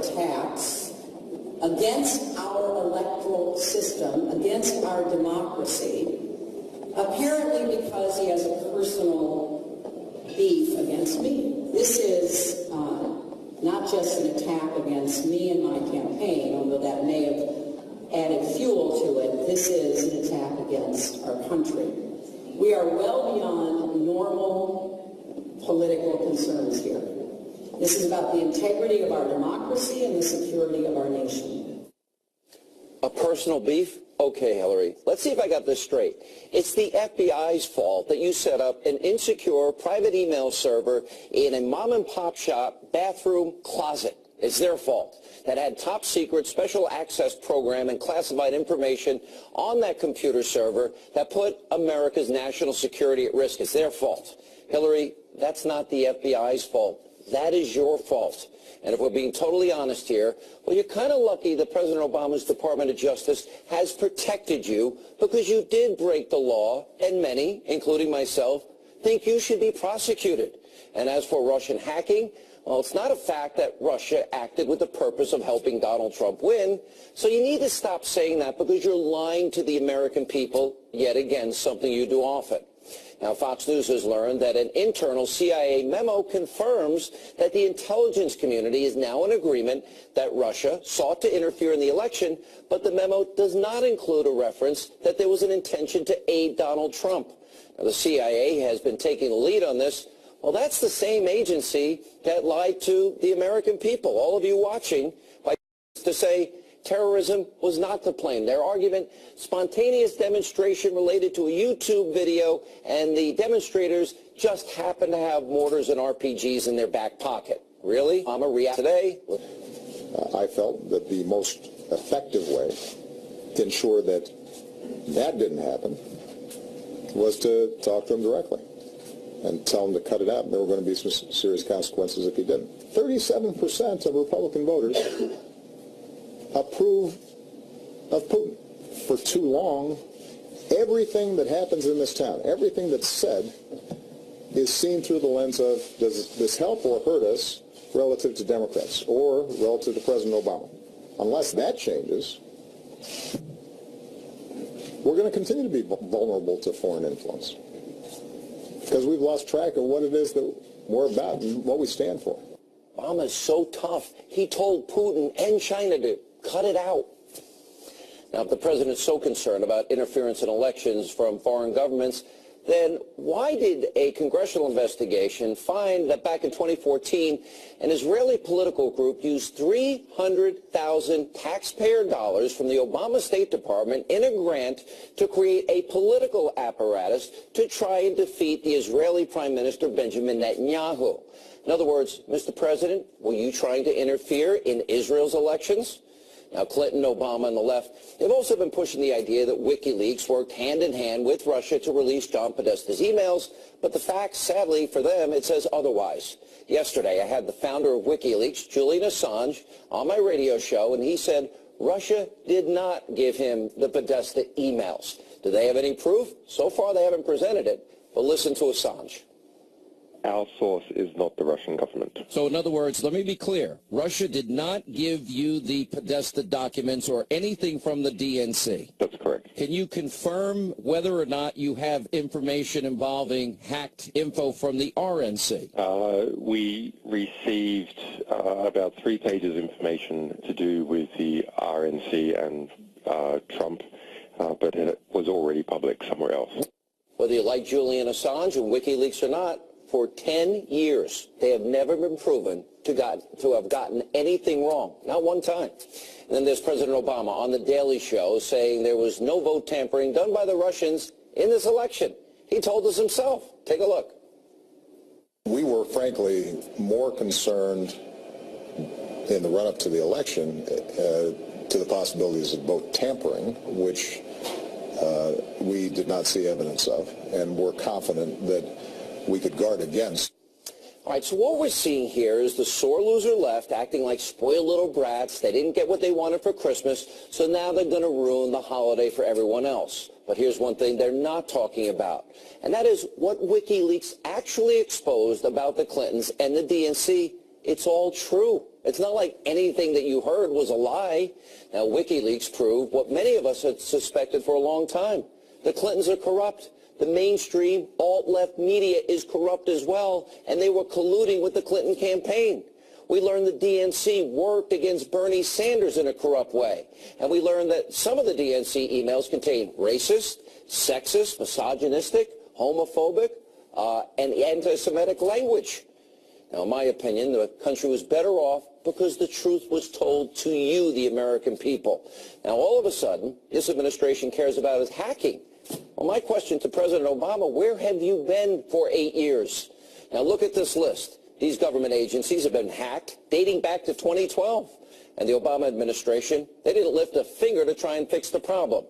attacks against our electoral system, against our democracy, apparently because he has a personal beef against me. This is not just an attack against me and my campaign, although that may have added fuel to it. This is an attack against our country. We are well beyond normal political concerns here. This is about the integrity of our democracy and the security of our nation. A personal beef? Okay, Hillary, let's see if I got this straight. It's the FBI's fault that you set up an insecure private email server in a mom-and-pop shop bathroom closet. It's their fault. That had top secret special access program and classified information on that computer server that put America's national security at risk. It's their fault. Hillary, that's not the FBI's fault. That is your fault. And if we're being totally honest here, well, you're kind of lucky that President Obama's Department of Justice has protected you because you did break the law, and many, including myself, think you should be prosecuted. And as for Russian hacking, well, it's not a fact that Russia acted with the purpose of helping Donald Trump win. So you need to stop saying that because you're lying to the American people, yet again, something you do often. Now, Fox News has learned that an internal CIA memo confirms that the intelligence community is now in agreement that Russia sought to interfere in the election, but the memo does not include a reference that there was an intention to aid Donald Trump. Now, the CIA has been taking the lead on this. Well, that's the same agency that lied to the American people, all of you watching, by to say terrorism was not the plane. Their argument, spontaneous demonstration related to a YouTube video, and the demonstrators just happened to have mortars and RPGs in their back pocket. Really? I'm a react today. I felt that the most effective way to ensure that that didn't happen was to talk to him directly and tell him to cut it out. There were going to be some serious consequences if he didn't. 37% of Republican voters approve of Putin. For too long, everything that happens in this town, everything that's said, is seen through the lens of, does this help or hurt us relative to Democrats or relative to President Obama? Unless that changes, we're going to continue to be vulnerable to foreign influence because we've lost track of what it is that we're about and what we stand for. Obama's so tough. He told Putin and China to cut it out. Now, if the president's so concerned about interference in elections from foreign governments, then why did a congressional investigation find that back in 2014, an Israeli political group used 300,000 taxpayer dollars from the Obama State Department in a grant to create a political apparatus to try and defeat the Israeli Prime Minister Benjamin Netanyahu? In other words, Mr. President, were you trying to interfere in Israel's elections? Now, Clinton, Obama, and the left, they've also been pushing the idea that WikiLeaks worked hand-in-hand with Russia to release John Podesta's emails, but the facts, sadly for them, it says otherwise. Yesterday, I had the founder of WikiLeaks, Julian Assange, on my radio show, and he said Russia did not give him the Podesta emails. Do they have any proof? So far, they haven't presented it, but listen to Assange. Our source is not the Russian government. So in other words, let me be clear. Russia did not give you the Podesta documents or anything from the DNC. That's correct. Can you confirm whether or not you have information involving hacked info from the RNC? We received about 3 pages of information to do with the RNC and Trump, but it was already public somewhere else. Whether you like Julian Assange and WikiLeaks or not, for 10 years, they have never been proven to have gotten anything wrong, not one time. And then there's President Obama on The Daily Show saying there was no vote tampering done by the Russians in this election. He told us himself. Take a look. We were, frankly, more concerned in the run-up to the election to the possibilities of vote tampering, which we did not see evidence of, and we're confident that we could guard against. All right, so what we're seeing here is the sore loser left acting like spoiled little brats. They didn't get what they wanted for Christmas, so now they're going to ruin the holiday for everyone else. But here's one thing they're not talking about, and that is what WikiLeaks actually exposed about the Clintons and the DNC. It's all true. It's not like anything that you heard was a lie. Now, WikiLeaks proved what many of us had suspected for a long time. The Clintons are corrupt. The mainstream alt-left media is corrupt as well, and they were colluding with the Clinton campaign. We learned the DNC worked against Bernie Sanders in a corrupt way. And we learned that some of the DNC emails contain racist, sexist, misogynistic, homophobic, and anti-Semitic language. Now, in my opinion, the country was better off because the truth was told to you, the American people. Now, all of a sudden, this administration cares about is hacking. Well, my question to President Obama, where have you been for 8 years? Now, look at this list. These government agencies have been hacked dating back to 2012. And the Obama administration, they didn't lift a finger to try and fix the problem.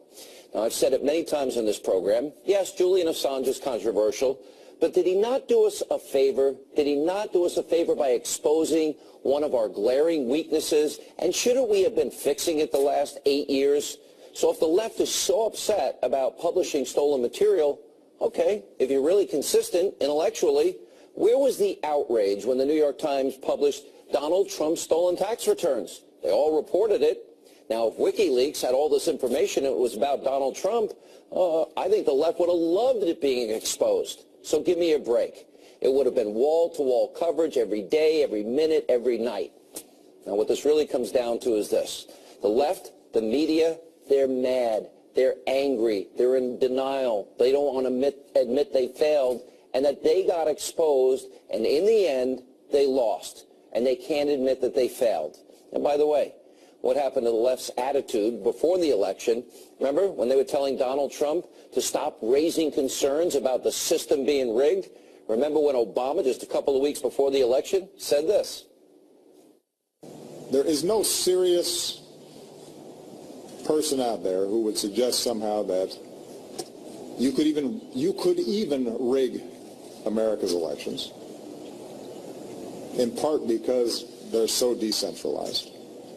Now, I've said it many times in this program. Yes, Julian Assange is controversial, but did he not do us a favor? Did he not do us a favor by exposing one of our glaring weaknesses? And shouldn't we have been fixing it the last 8 years? So if the left is so upset about publishing stolen material, okay, if you're really consistent intellectually, where was the outrage when the New York Times published Donald Trump's stolen tax returns? They all reported it. Now, if WikiLeaks had all this information and it was about Donald Trump, I think the left would have loved it being exposed. So give me a break. It would have been wall-to-wall coverage every day, every minute, every night. Now, what this really comes down to is this. The left, the media, they're mad. They're angry. They're in denial. They don't want to admit they failed and that they got exposed, and in the end, they lost. And they can't admit that they failed. And by the way, what happened to the left's attitude before the election? Remember when they were telling Donald Trump to stop raising concerns about the system being rigged? Remember when Obama, just a couple of weeks before the election, said this? There is no serious person out there who would suggest somehow that you could even rig America's elections, in part because they're so decentralized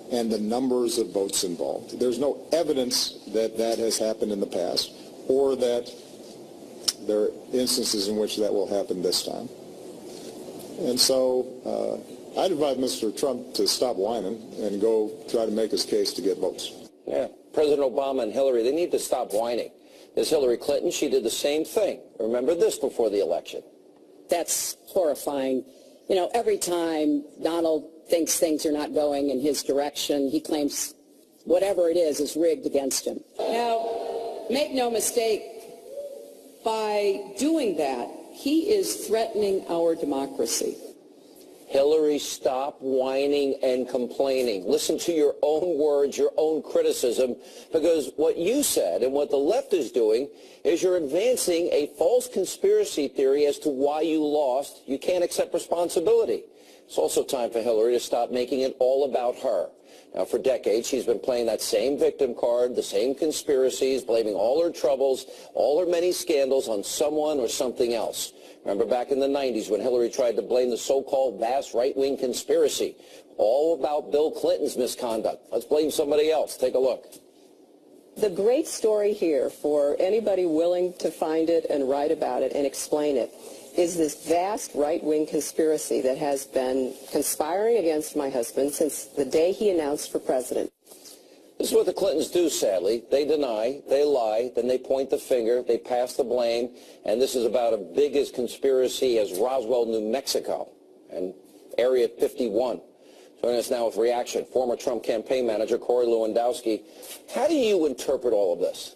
and the numbers of votes involved. There's no evidence that that has happened in the past or that there are instances in which that will happen this time. And so I'd advise Mr. Trump to stop whining and go try to make his case to get votes. Yeah, President Obama and Hillary, they need to stop whining. There's Hillary Clinton. She did the same thing. Remember this before the election. That's horrifying. You know, every time Donald thinks things are not going in his direction, he claims whatever it is rigged against him. Now, make no mistake, by doing that, he is threatening our democracy. Hillary, stop whining and complaining. Listen to your own words, your own criticism, because what you said and what the left is doing is you're advancing a false conspiracy theory as to why you lost. You can't accept responsibility. It's also time for Hillary to stop making it all about her. Now, for decades, she's been playing that same victim card, the same conspiracies, blaming all her troubles, all her many scandals on someone or something else. Remember back in the 90s when Hillary tried to blame the so-called vast right-wing conspiracy, all about Bill Clinton's misconduct. Let's blame somebody else. Take a look. The great story here, for anybody willing to find it and write about it and explain it, is this vast right-wing conspiracy that has been conspiring against my husband since the day he announced for president. This is what the Clintons do, sadly. They deny, they lie, then they point the finger, they pass the blame, and this is about as big a conspiracy as Roswell, New Mexico, and Area 51. Joining us now with reaction, former Trump campaign manager Corey Lewandowski. How do you interpret all of this?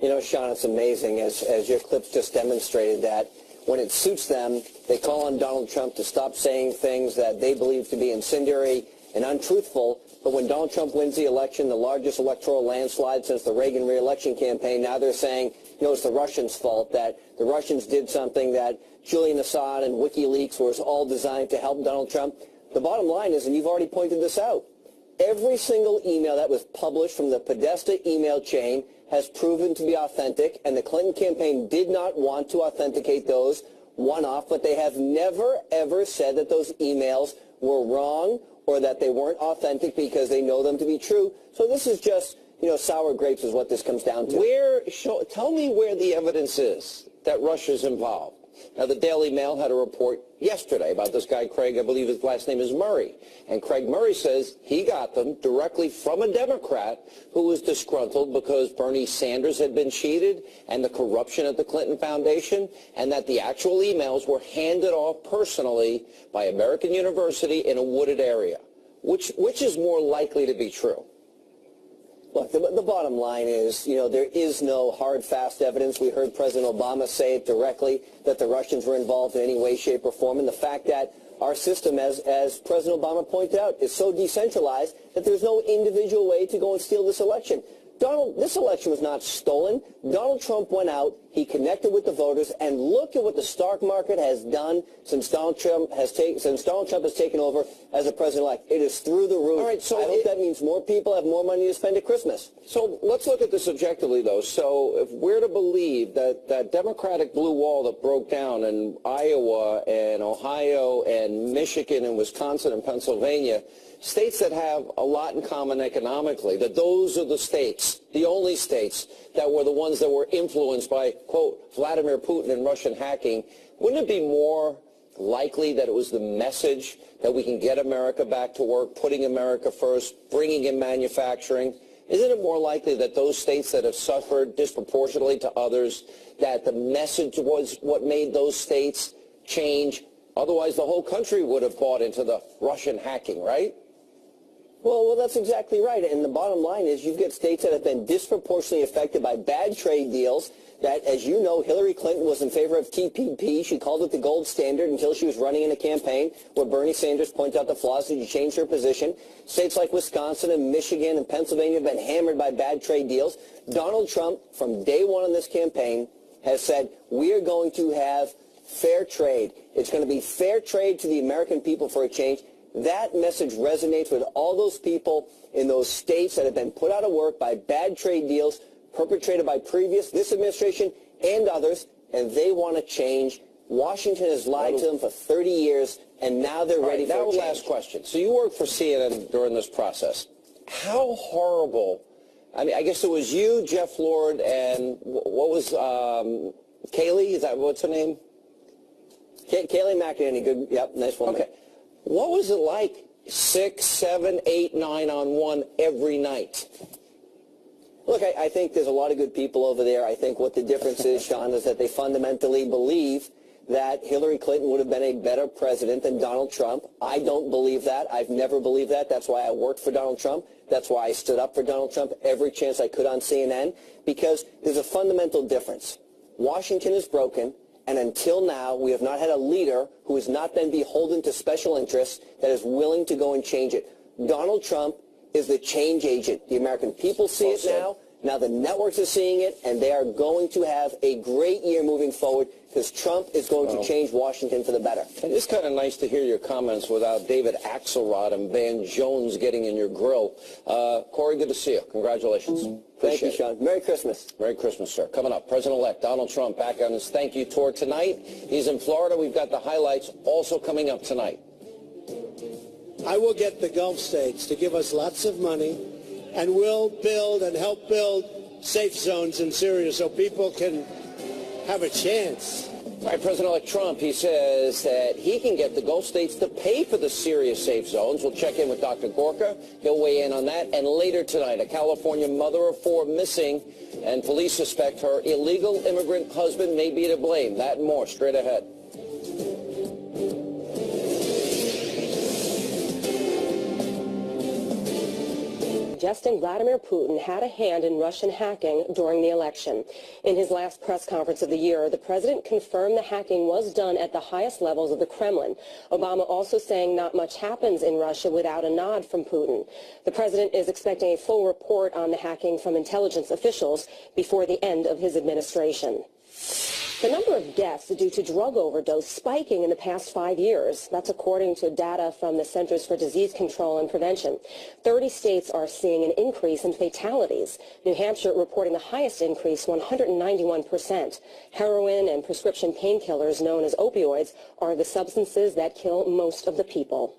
You know, Sean, it's amazing, as your clips just demonstrated, that when it suits them, they call on Donald Trump to stop saying things that they believe to be incendiary and untruthful. But when Donald Trump wins the election, the largest electoral landslide since the Reagan re-election campaign, now they're saying, you know, it's the Russians' fault, that the Russians did something, that Julian Assange and WikiLeaks was all designed to help Donald Trump. The bottom line is, and you've already pointed this out, every single email that was published from the Podesta email chain has proven to be authentic, and the Clinton campaign did not want to authenticate those one-off, but they have never, ever said that those emails were wrong or that they weren't authentic because they know them to be true. So this is just, you know, sour grapes is what this comes down to. Tell me where the evidence is that Russia's involved. Now, the Daily Mail had a report yesterday about this guy, Craig, I believe his last name is Murray. And Craig Murray says he got them directly from a Democrat who was disgruntled because Bernie Sanders had been cheated and the corruption at the Clinton Foundation, and that the actual emails were handed off personally by American University in a wooded area. Which is more likely to be true? Look, the bottom line is, there is no hard, fast evidence. We heard President Obama say it directly that the Russians were involved in any way, shape, or form. And the fact that our system, as President Obama pointed out, is so decentralized that there's no individual way to go and steal this election. This election was not stolen. Donald Trump went out, he connected with the voters, and look at what the stock market has done since Donald Trump has taken over as a president-elect. It is through the roof. All right, so I hope that means more people have more money to spend at Christmas. So let's look at this objectively, though. So if we're to believe that that Democratic blue wall that broke down in Iowa and Ohio and Michigan and Wisconsin and Pennsylvania, states that have a lot in common economically, that those are the states, the only states that were the ones that were influenced by, quote, Vladimir Putin and Russian hacking, wouldn't it be more likely that it was the message that we can get America back to work, putting America first, bringing in manufacturing? Isn't it more likely that those states that have suffered disproportionately to others, that the message was what made those states change? Otherwise, the whole country would have bought into the Russian hacking, right? Well, that's exactly right. And the bottom line is you've got states that have been disproportionately affected by bad trade deals that, as you know, Hillary Clinton was in favor of TPP. She called it the gold standard until she was running in a campaign where Bernie Sanders pointed out the flaws and she changed her position. States like Wisconsin and Michigan and Pennsylvania have been hammered by bad trade deals. Donald Trump, from day one in this campaign, has said, we are going to have fair trade. It's going to be fair trade to the American people for a change. That message resonates with all those people in those states that have been put out of work by bad trade deals perpetrated by this administration and others, and they want to change. Washington has lied to them for 30 years, and now they're ready for a change. Last question. So you worked for CNN during this process. How horrible, I mean, I guess it was you, Jeff Lord, and what was Kayleigh? Is that what's her name? Kayleigh McEnany. Good. Yep, nice woman. Okay. What was it like 6, 7, 8, 9 on 1 every night? Look, I think there's a lot of good people over there. I think what the difference is, Sean, is that they fundamentally believe that Hillary Clinton would have been a better president than Donald Trump. I don't believe that. I've never believed that. That's why I worked for Donald Trump. That's why I stood up for Donald Trump every chance I could on CNN, because there's a fundamental difference. Washington is broken. And until now, we have not had a leader who has not been beholden to special interests that is willing to go and change it. Donald Trump is the change agent. The American people see it now. Now the networks are seeing it, and they are going to have a great year moving forward because Trump is going to change Washington for the better. It's kind of nice to hear your comments without David Axelrod and Van Jones getting in your grill. Corey, good to see you. Congratulations. Thank you, Sean. Merry Christmas. Merry Christmas, sir. Coming up, President-elect Donald Trump back on his thank you tour tonight. He's in Florida. We've got the highlights also coming up tonight. I will get the Gulf states to give us lots of money, and we'll build and help build safe zones in Syria so people can have a chance. All right, President-elect Trump, he says that he can get the Gulf states to pay for the Syria safe zones. We'll check in with Dr. Gorka. He'll weigh in on that. And later tonight, a California mother of 4 missing, and police suspect her illegal immigrant husband may be to blame. That and more straight ahead. Suggesting Vladimir Putin had a hand in Russian hacking during the election. In his last press conference of the year, the president confirmed the hacking was done at the highest levels of the Kremlin. Obama also saying not much happens in Russia without a nod from Putin. The president is expecting a full report on the hacking from intelligence officials before the end of his administration. The number of deaths due to drug overdose spiking in the past 5 years. That's according to data from the Centers for Disease Control and Prevention. 30 states are seeing an increase in fatalities. New Hampshire reporting the highest increase, 191%. Heroin and prescription painkillers known as opioids are the substances that kill most of the people.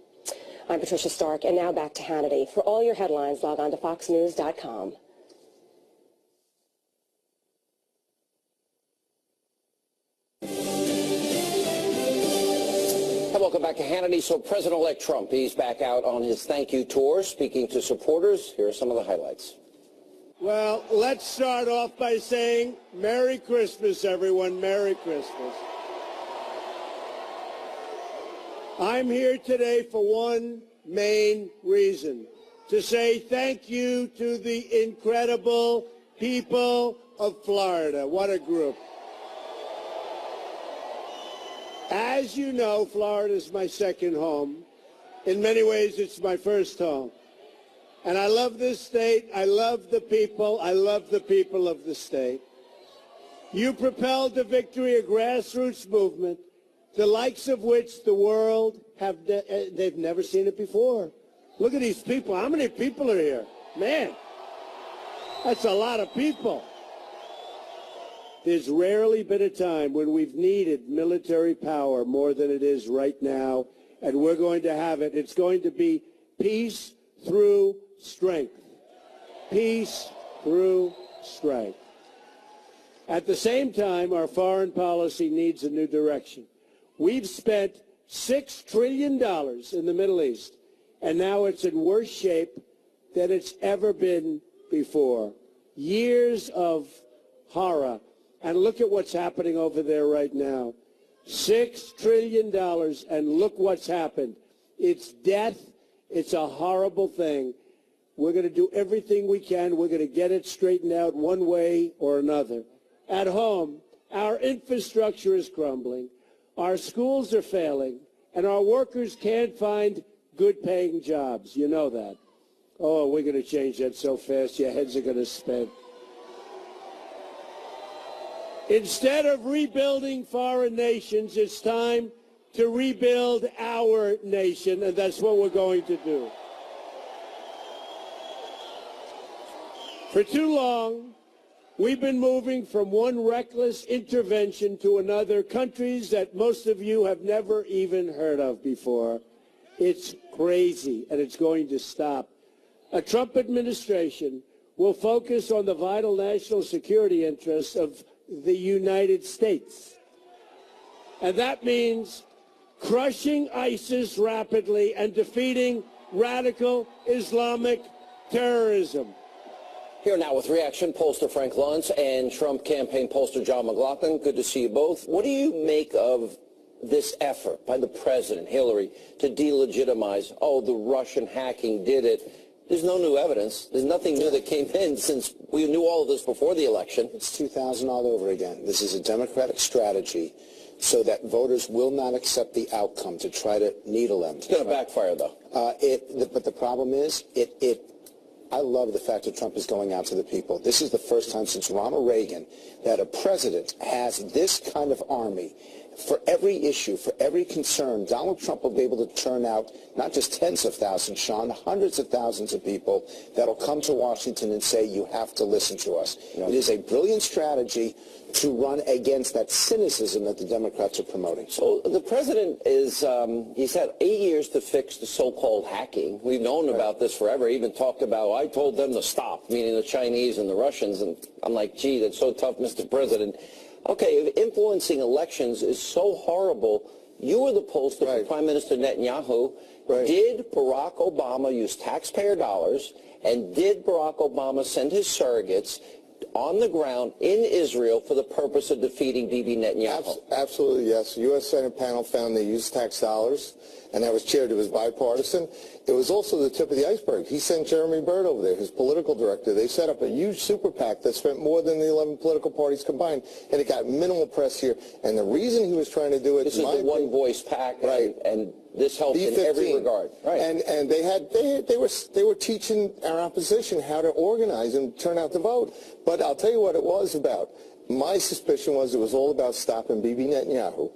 I'm Patricia Stark, and now back to Hannity. For all your headlines, log on to foxnews.com. Hannity. So President-elect Trump, he's back out on his thank you tour, speaking to supporters. Here are some of the highlights. Well, let's start off by saying Merry Christmas, everyone. Merry Christmas. I'm here today for one main reason, to say thank you to the incredible people of Florida. What a group. As you know, Florida is my second home. In many ways, it's my first home. And I love this state. I love the people. I love the people of the state. You propelled to victory a grassroots movement, the likes of which the world they've never seen it before. Look at these people. How many people are here? Man, that's a lot of people. There's rarely been a time when we've needed military power more than it is right now, and we're going to have it. It's going to be peace through strength. Peace through strength. At the same time, our foreign policy needs a new direction. We've spent $6 trillion in the Middle East, and now it's in worse shape than it's ever been before. Years of horror. And look at what's happening over there right now. $6 trillion, and look what's happened. It's death. It's a horrible thing. We're going to do everything we can. We're going to get it straightened out one way or another. At home, our infrastructure is crumbling. Our schools are failing, and our workers can't find good-paying jobs. You know that. Oh, we're going to change that so fast, your heads are going to spin. Instead of rebuilding foreign nations, it's time to rebuild our nation, and that's what we're going to do. For too long, we've been moving from one reckless intervention to another, countries that most of you have never even heard of before. It's crazy, and it's going to stop. A Trump administration will focus on the vital national security interests of the United States. And that means crushing ISIS rapidly and defeating radical Islamic terrorism. Here now with reaction, pollster Frank Luntz and Trump campaign pollster John McLaughlin. Good to see you both. What do you make of this effort by the president, Hillary, to delegitimize, the Russian hacking did it? There's no new evidence. There's nothing new that came in since we knew all of this before the election. It's 2000 all over again. This is a Democratic strategy so that voters will not accept the outcome to try to needle them. It's going to backfire, though. But the problem is, I love the fact that Trump is going out to the people. This is the first time since Ronald Reagan that a president has this kind of army. For every issue, for every concern, Donald Trump will be able to turn out not just tens of thousands, Sean, hundreds of thousands of people that will come to Washington and say, you have to listen to us. Yeah. It is a brilliant strategy to run against that cynicism that the Democrats are promoting. So the president is, he's had 8 years to fix the so-called hacking. We've known about this forever. He even talked about, I told them to stop, meaning the Chinese and the Russians. And I'm like, gee, that's so tough, Mr. President. Okay, if influencing elections is so horrible, you were the pollster for Prime Minister Netanyahu. Right. Did Barack Obama use taxpayer dollars, and did Barack Obama send his surrogates on the ground in Israel for the purpose of defeating Bibi Netanyahu? Absolutely, yes. The U.S. Senate panel found they used tax dollars, and that was chaired. It was bipartisan. It was also the tip of the iceberg. He sent Jeremy Byrd over there, his political director. They set up a huge super PAC that spent more than the 11 political parties combined, and it got minimal press here. And the reason he was trying to do it, this is the one-voice PAC, right? And this helped B-15. In every regard, right? And they were teaching our opposition how to organize and turn out to vote. But I'll tell you what it was about. My suspicion was it was all about stopping Bibi Netanyahu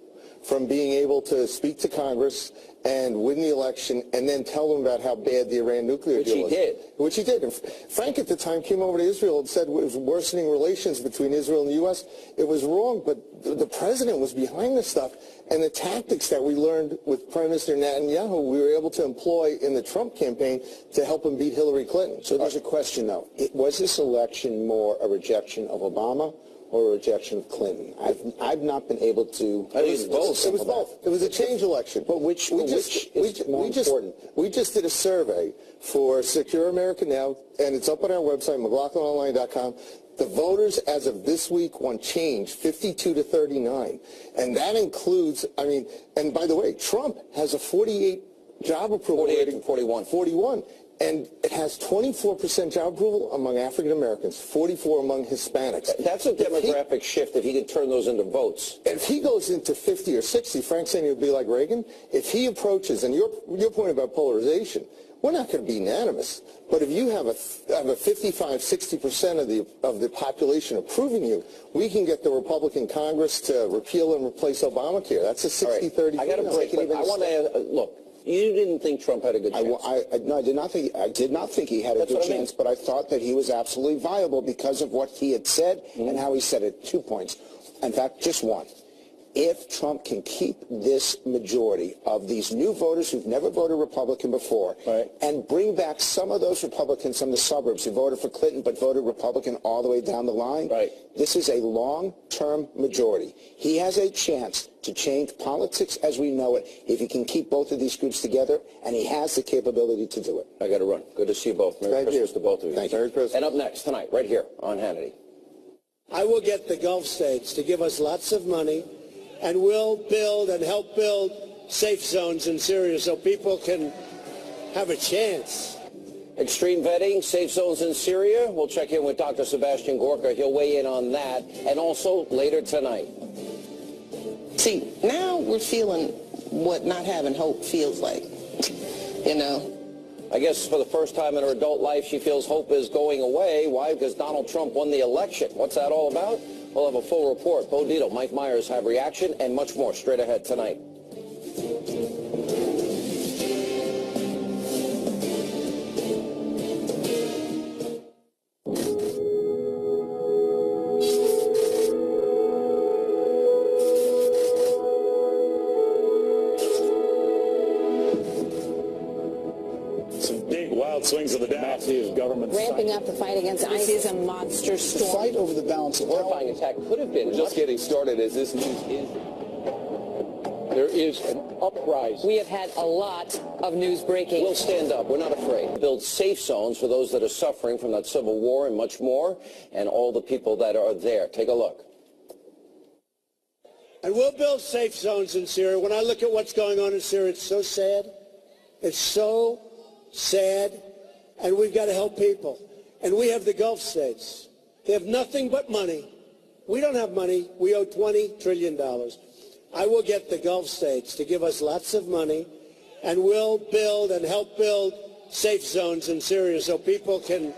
from being able to speak to Congress and win the election and then tell them about how bad the Iran nuclear deal was. Which he did. And Frank at the time came over to Israel and said it was worsening relations between Israel and the U.S. It was wrong, but the president was behind this stuff. And the tactics that we learned with Prime Minister Netanyahu, we were able to employ in the Trump campaign to help him beat Hillary Clinton. So there's a question, though. Was this election more a rejection of Obama or a rejection of Clinton. I've not been able to. I think it's both. It was both. It was a change election. But which is more important? We just did a survey for Secure America Now, and it's up on our website, McLaughlinOnline.com. The voters, as of this week, want change, 52 to 39. And that includes, and by the way, Trump has a 48 job approval 48 rating. and 41. 41. And it has 24% job approval among African Americans, 44 among Hispanics. That's a demographic shift if he can turn those into votes. If he goes into 50 or 60, Frank's saying he would be like Reagan. If he approaches, and your point about polarization, we're not going to be unanimous. But if you have a 55, 60% of the population approving you, we can get the Republican Congress to repeal and replace Obamacare. That's a 60-30. I got to break. I want to look. You didn't think Trump had a good chance. No, I did not think he had a good chance, but I thought that he was absolutely viable because of what he had said and how he said it. 2 points. In fact, just one. If Trump can keep this majority of these new voters who've never voted Republican before and bring back some of those Republicans from the suburbs who voted for Clinton but voted Republican all the way down the line, this is a long-term majority. He has a chance to change politics as we know it if he can keep both of these groups together, and he has the capability to do it. I got to run. Good to see you both. Merry Christmas to both of you. Thank you. Merry Christmas. And up next tonight, right here on Hannity. I will get the Gulf states to give us lots of money, and we'll build and help build safe zones in Syria so people can have a chance. Extreme vetting, safe zones in Syria. We'll check in with Dr. Sebastian Gorka. He'll weigh in on that. And also later tonight. See, now we're feeling what not having hope feels like, you know. I guess for the first time in her adult life, she feels hope is going away. Why? Because Donald Trump won the election. What's that all about? We'll have a full report. Bo Dietl, Mike Myers have reaction, and much more straight ahead tonight. Swings of the massive government ramping up the fight against ISIS. This is a monster storm. The fight over the balance of horrifying attack could have been just getting started as this news is. There is an uprising. We have had a lot of news breaking. We'll stand up. We're not afraid. Build safe zones for those that are suffering from that civil war and much more, and all the people that are there. Take a look. And we'll build safe zones in Syria. When I look at what's going on in Syria, it's so sad. It's so sad. And we've got to help people. And we have the Gulf states. They have nothing but money. We don't have money. We owe $20 trillion. I will get the Gulf states to give us lots of money, and we'll build and help build safe zones in Syria so people can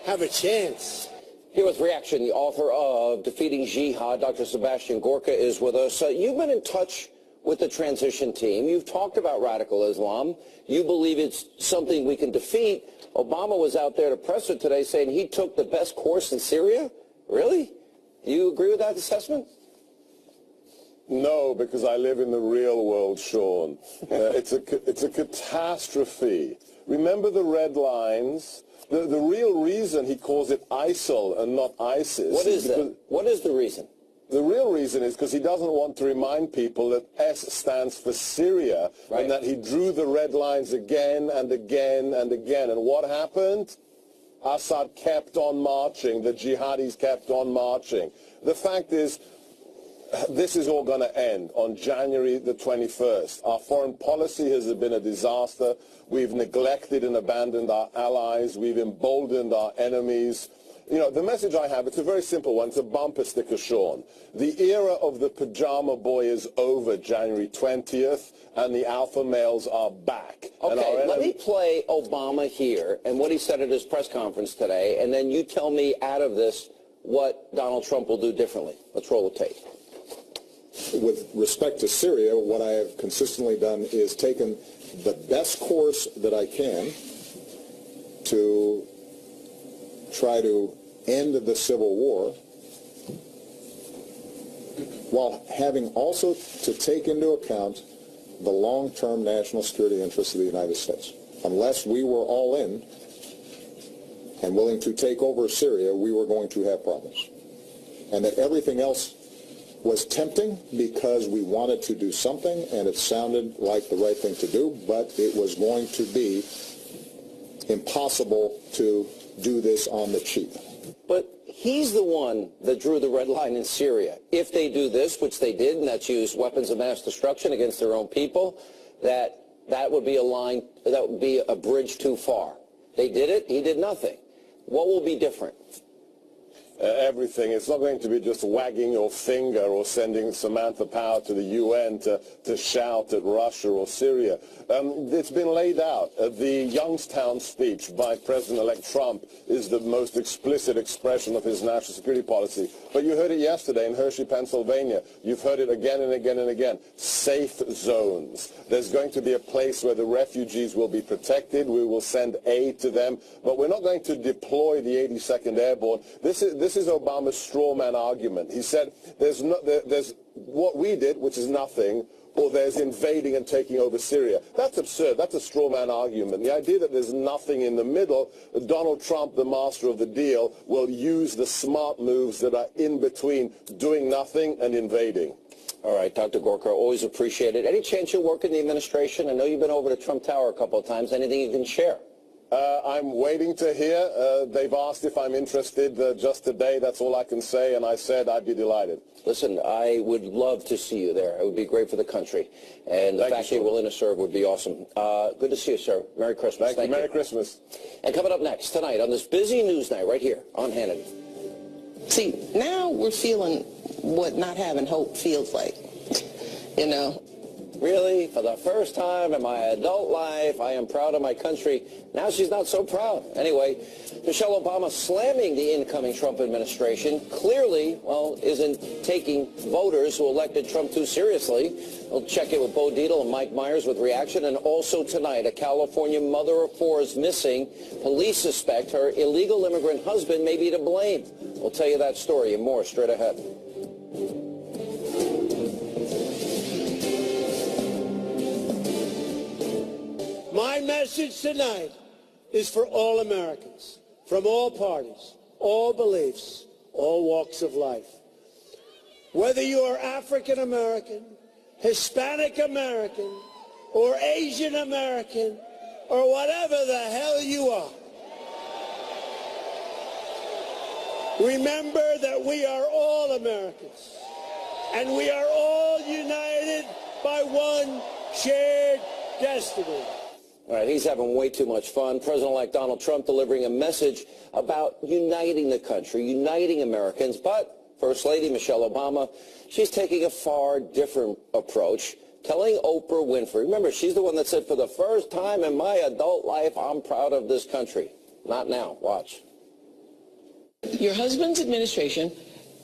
have a chance. Here with reaction, the author of Defeating Jihad, Dr. Sebastian Gorka, is with us. You've been in touch with the transition team. You've talked about radical Islam. You believe it's something we can defeat. Obama was out there to press it today saying he took the best course in Syria. Really? Do you agree with that assessment? No, because I live in the real world, Sean. It's a catastrophe. Remember the red lines? The real reason he calls it ISIL and not ISIS. What is that? What is the reason? The real reason is because he doesn't want to remind people that S stands for Syria, and that he drew the red lines again and again and again. And what happened? Assad kept on marching. The jihadis kept on marching. The fact is, this is all going to end on January the 21st. Our foreign policy has been a disaster. We've neglected and abandoned our allies. We've emboldened our enemies. You know, the message I have, it's a very simple one. It's a bumper sticker, Sean. The era of the pajama boy is over January 20th, and the alpha males are back. Okay, let me play Obama here and what he said at his press conference today, and then you tell me out of this what Donald Trump will do differently. Let's roll the tape. With respect to Syria, what I have consistently done is taken the best course that I can to try to end the civil war, while having also to take into account the long-term national security interests of the United States. Unless we were all in and willing to take over Syria, we were going to have problems. and that everything else was tempting because we wanted to do something, and it sounded like the right thing to do, but it was going to be impossible to do this on the cheap. But he's the one that drew the red line in Syria. If they do this, which they did, and that's use weapons of mass destruction against their own people, that would be a line, that would be a bridge too far. They did it, he did nothing. What will be different? Everything. It's not going to be just wagging your finger or sending Samantha Power to the UN to shout at Russia or Syria. It's been laid out. The Youngstown speech by President-elect Trump is the most explicit expression of his national security policy. But you heard it yesterday in Hershey, Pennsylvania. You've heard it again and again and again. Safe zones. There's going to be a place where the refugees will be protected. We will send aid to them. But we're not going to deploy the 82nd Airborne. This is Obama's straw man argument. He said there's what we did, which is nothing, or there's invading and taking over Syria. That's absurd. That's a straw man argument. The idea that there's nothing in the middle, Donald Trump, the master of the deal, will use the smart moves that are in between doing nothing and invading. All right, Dr. Gorka, always appreciate it. Any chance you'll work in the administration? I know you've been over to Trump Tower a couple of times. Anything you can share? I'm waiting to hear. They've asked if I'm interested just today. That's all I can say, and I said I'd be delighted. Listen, I would love to see you there. It would be great for the country. And the fact that you're willing to serve would be awesome. Good to see you, sir. Merry Christmas. Thank you. Merry Christmas. And coming up next tonight on this busy news night right here on Hannity. See, now we're feeling what not having hope feels like, you know. Really, for the first time in my adult life, I am proud of my country. Now she's not so proud. Anyway, Michelle Obama slamming the incoming Trump administration clearly, well, isn't taking voters who elected Trump too seriously. We'll check in with Bo Dietl and Mike Myers with reaction. And also tonight, a California mother of four is missing. Police suspect her illegal immigrant husband may be to blame. We'll tell you that story and more straight ahead. My message tonight is for all Americans, from all parties, all beliefs, all walks of life. Whether you are African American, Hispanic American, or Asian American, or whatever the hell you are, remember that we are all Americans, and we are all united by one shared destiny. All right, he's having way too much fun. President-elect Donald Trump delivering a message about uniting the country, uniting Americans. But First Lady Michelle Obama, she's taking a far different approach, telling Oprah Winfrey, remember, she's the one that said, for the first time in my adult life, I'm proud of this country. Not now. Watch. Your husband's administration,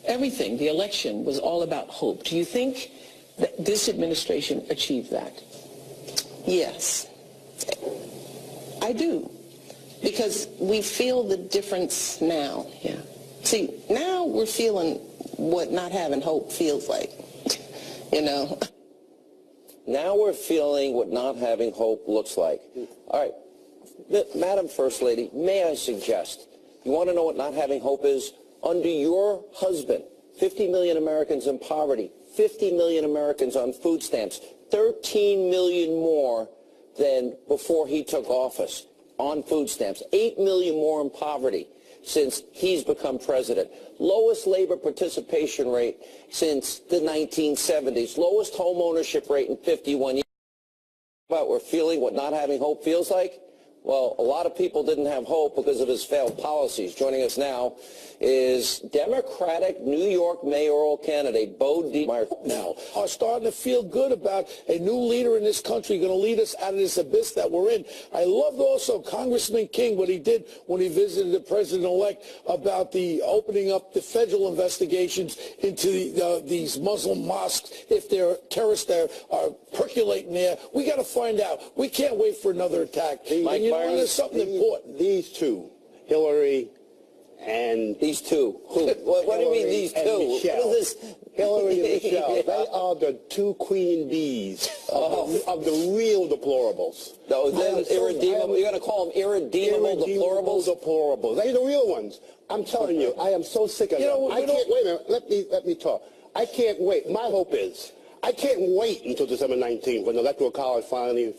everything, the election, was all about hope. Do you think that this administration achieved that? Yes. I do, because we feel the difference now. Yeah. See, now we're feeling what not having hope feels like, you know. Now we're feeling what not having hope looks like. All right, Madam First Lady, may I suggest, you want to know what not having hope is? Under your husband, 50 million Americans in poverty, 50 million Americans on food stamps, 13 million more than before he took office on food stamps, 8 million more in poverty since he's become president. Lowest labor participation rate since the 1970s. Lowest home ownership rate in 51 years. But we're feeling what not having hope feels like? Well, a lot of people didn't have hope because of his failed policies. Joining us now is Democratic New York mayoral candidate Bo Dietl. Now are starting to feel good about a new leader in this country going to lead us out of this abyss that we're in. I loved also Congressman King, what he did when he visited the president-elect about the opening up the federal investigations into these Muslim mosques. If there are terrorists that are percolating there, we got to find out. We can't wait for another attack. There's something important. These two, Hillary and these two. Who? What do you mean these two? Michelle. What is this? Hillary and Michelle, they are the two queen bees of the real deplorables. Those irredeemable, you're going to call them irredeemable deplorables? Deplorables. They're the real ones. I'm telling you, I am so sick of them. I can't, wait a minute, let me talk. I can't wait. My hope is, I can't wait until December 19th when the Electoral College finally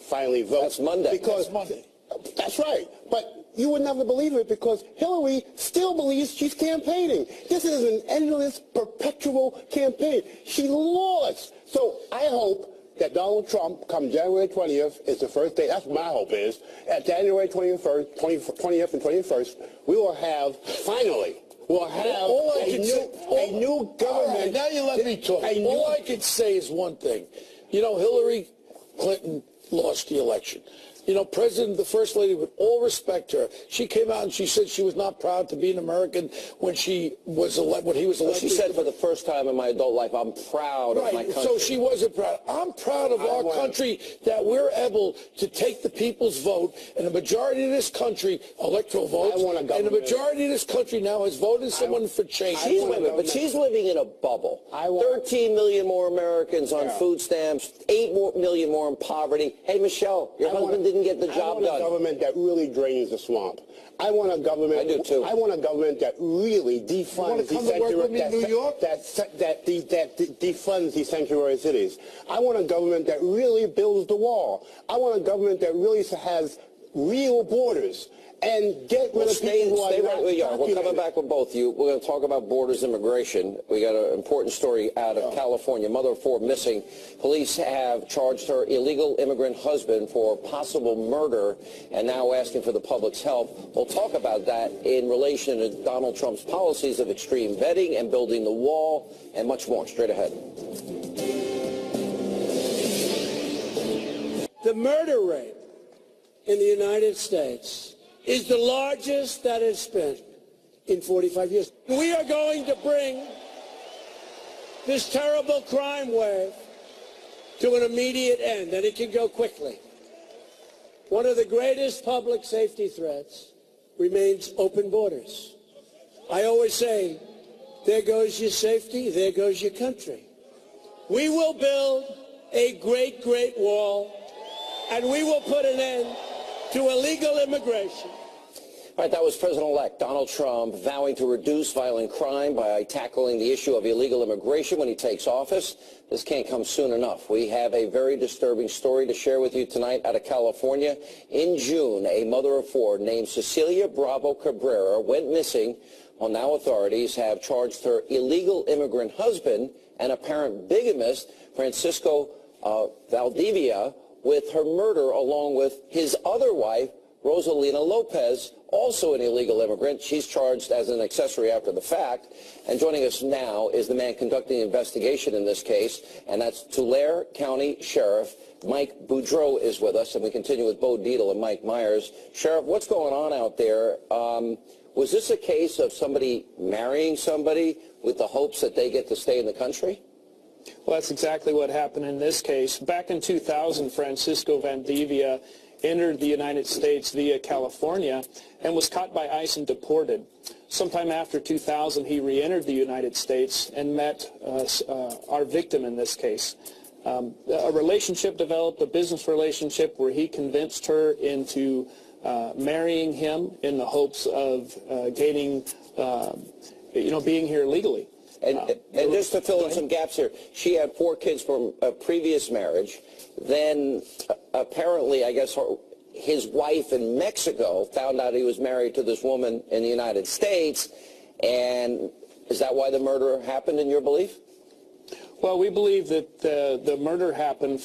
votes. That's Monday. Because, that's right. But you would never believe it because Hillary still believes she's campaigning. This is an endless, perpetual campaign. She lost. So I hope that Donald Trump, come January 20th, is the first day. That's what my hope is. At January 20th and 21st, we will have, finally, we'll have a new government. Right, now you let me talk. All I can say is one thing. You know, Hillary Clinton lost the election. You know, the First Lady, would all respect her. She came out and she said she was not proud to be an American when he was elected. She said for the first time in my adult life, I'm proud of my country. So she wasn't proud. I'm proud of our country that we're able to take the people's vote, and the majority of this country, electoral votes, and the majority of this country now has voted someone for change. But she's living in a bubble. 13 million more Americans on food stamps, 8 million more in poverty. Hey, Michelle, your husband didn't get the job done. I want a government that really drains the swamp. I want a government. I do too. I want a government that really defunds defunds these sanctuary cities. I want a government that really builds the wall. I want a government that really has real borders and get rid of people who are not where you are. We're coming documented. back with both of you. We're going to talk about borders immigration. We got an important story out of California. Mother of 4 missing. Police have charged her illegal immigrant husband for possible murder and now asking for the public's help. We'll talk about that in relation to Donald Trump's policies of extreme vetting and building the wall and much more. Straight ahead. The murder rate in the United States is the largest that it's been in 45 years. We are going to bring this terrible crime wave to an immediate end, and it can go quickly. One of the greatest public safety threats remains open borders. I always say, there goes your safety, there goes your country. We will build a great, great wall, and we will put an end to illegal immigration. All right, that was President-elect Donald Trump vowing to reduce violent crime by tackling the issue of illegal immigration when he takes office. This can't come soon enough. We have a very disturbing story to share with you tonight out of California. In June, a mother of 4 named Cecilia Bravo Cabrera went missing. Well, now authorities have charged her illegal immigrant husband and apparent bigamist, Francisco Valdivia, with her murder along with his other wife, Rosalina Lopez, also an illegal immigrant. She's charged as an accessory after the fact. And joining us now is the man conducting the investigation in this case, and that's Tulare County Sheriff Mike Boudreau is with us, and we continue with Bo Dietl and Mike Myers. Sheriff, what's going on out there? Was this a case of somebody marrying somebody with the hopes that they get to stay in the country? Well, that's exactly what happened in this case. Back in 2000, Francisco Valdivia entered the United States via California and was caught by ICE and deported. Sometime after 2000, he re-entered the United States and met our victim in this case. A relationship developed, a business relationship, where he convinced her into marrying him in the hopes of gaining, being here legally. And just to fill in some gaps here, she had 4 kids from a previous marriage. Then apparently, I guess, his wife in Mexico found out he was married to this woman in the United States. And is that why the murder happened, in your belief? Well, we believe that the murder happened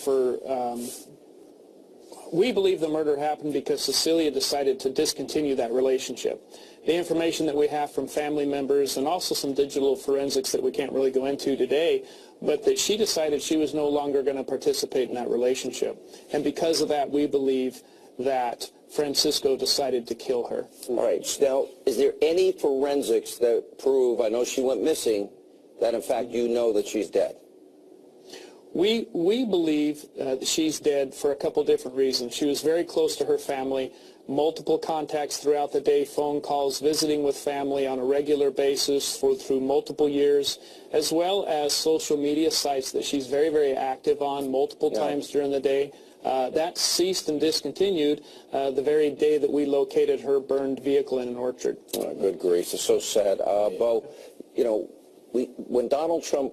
because Cecilia decided to discontinue that relationship. The information that we have from family members and also some digital forensics that we can't really go into today, but that she decided she was no longer going to participate in that relationship. And because of that, we believe that Francisco decided to kill her. All right. Now, is there any forensics that prove, I know she went missing, that in fact you know that she's dead? We believe she's dead for a couple different reasons. She was very close to her family. multiple contacts throughout the day, phone calls, visiting with family on a regular basis through multiple years, as well as social media sites that she's very, very active on multiple times during the day. That ceased and discontinued the very day that we located her burned vehicle in an orchard. Good grief. It's so sad. Bo, you know, when Donald Trump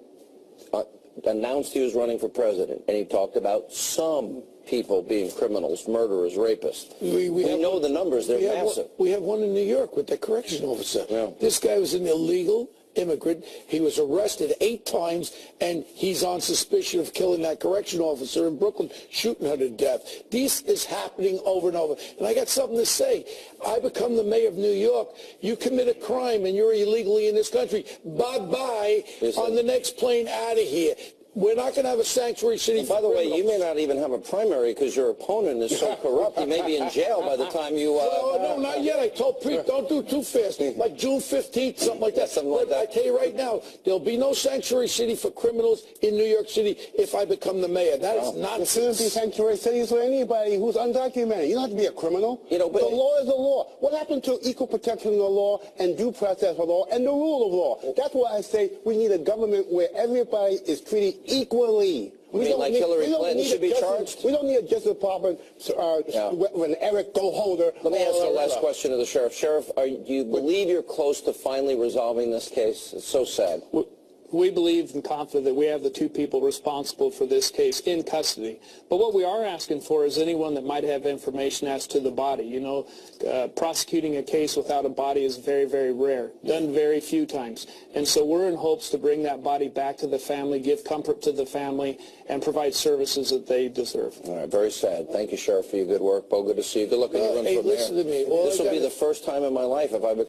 announced he was running for president, and he talked about some people being criminals, murderers, rapists. We know the numbers. They're massive. We have one in New York with the correction officer. Yeah. This guy was an illegal immigrant. He was arrested 8 times, and he's on suspicion of killing that correction officer in Brooklyn, shooting her to death. This is happening over and over. And I got something to say. I become the mayor of New York. You commit a crime, and you're illegally in this country. Bye-bye on the next plane out of here. We're not going to have a sanctuary city. By the way, you may not even have a primary because your opponent is so corrupt. He may be in jail by the time you... no, not yet. I told Pete, don't do too fast. Like June 15th, something like that. I tell you right now, there'll be no sanctuary city for criminals in New York City if I become the mayor. That is not... There shouldn't be sanctuary cities for anybody who's undocumented. You don't have to be a criminal. You know, but the law is the law. What happened to equal protection of the law and due process of law and the rule of law? That's why I say we need a government where everybody is treated equally. Like Hillary Clinton should be charged? We don't need a Justice Department with an Eric Goldholder. Let me ask the last question of the sheriff. Sheriff, do you believe you're close to finally resolving this case? It's so sad. We believe and confident that we have the 2 people responsible for this case in custody. But what we are asking for is anyone that might have information as to the body. You know, prosecuting a case without a body is very, very rare, done very few times. And so we're in hopes to bring that body back to the family, give comfort to the family, and provide services that they deserve. All right, very sad. Thank you, Sheriff, for your good work. Bo, good to see you. Good luck on your run for mayor. Listen to me. This will be the first time in my life if I